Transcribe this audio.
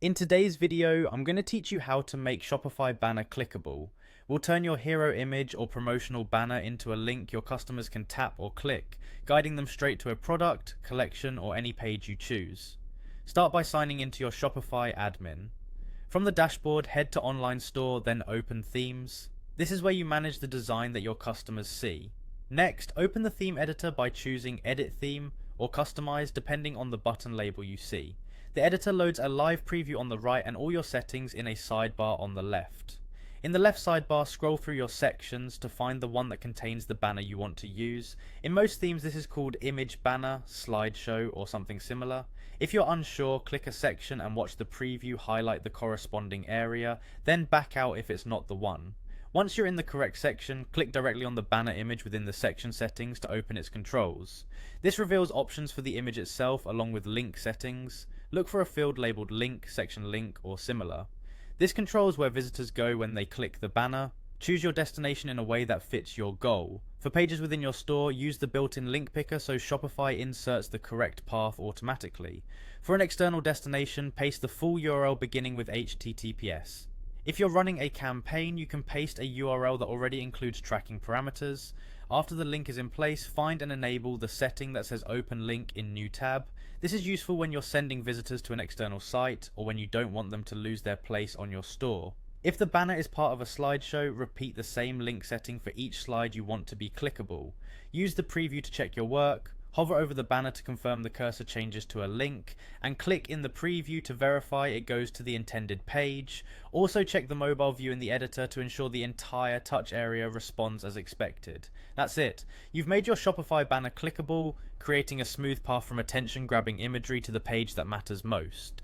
In today's video, I'm going to teach you how to make Shopify banner clickable. We'll turn your hero image or promotional banner into a link your customers can tap or click, guiding them straight to a product, collection, or any page you choose. Start by signing into your Shopify admin. From the dashboard, head to Online Store, then open Themes. This is where you manage the design that your customers see. Next, open the theme editor by choosing Edit Theme or Customize depending on the button label you see. The editor loads a live preview on the right and all your settings in a sidebar on the left. In the left sidebar, scroll through your sections to find the one that contains the banner you want to use. In most themes this is called Image Banner, Slideshow, or something similar. If you're unsure, click a section and watch the preview highlight the corresponding area, then back out if it's not the one. Once you're in the correct section, click directly on the banner image within the section settings to open its controls. This reveals options for the image itself along with link settings. Look for a field labeled link, section link, or similar. This controls where visitors go when they click the banner. Choose your destination in a way that fits your goal. For pages within your store, use the built-in link picker so Shopify inserts the correct path automatically. For an external destination, paste the full URL beginning with HTTPS. If you're running a campaign, you can paste a URL that already includes tracking parameters. After the link is in place, find and enable the setting that says Open Link in New Tab. This is useful when you're sending visitors to an external site or when you don't want them to lose their place on your store. If the banner is part of a slideshow, repeat the same link setting for each slide you want to be clickable. Use the preview to check your work. Hover over the banner to confirm the cursor changes to a link, and click in the preview to verify it goes to the intended page. Also check the mobile view in the editor to ensure the entire touch area responds as expected. That's it. You've made your Shopify banner clickable, creating a smooth path from attention-grabbing imagery to the page that matters most.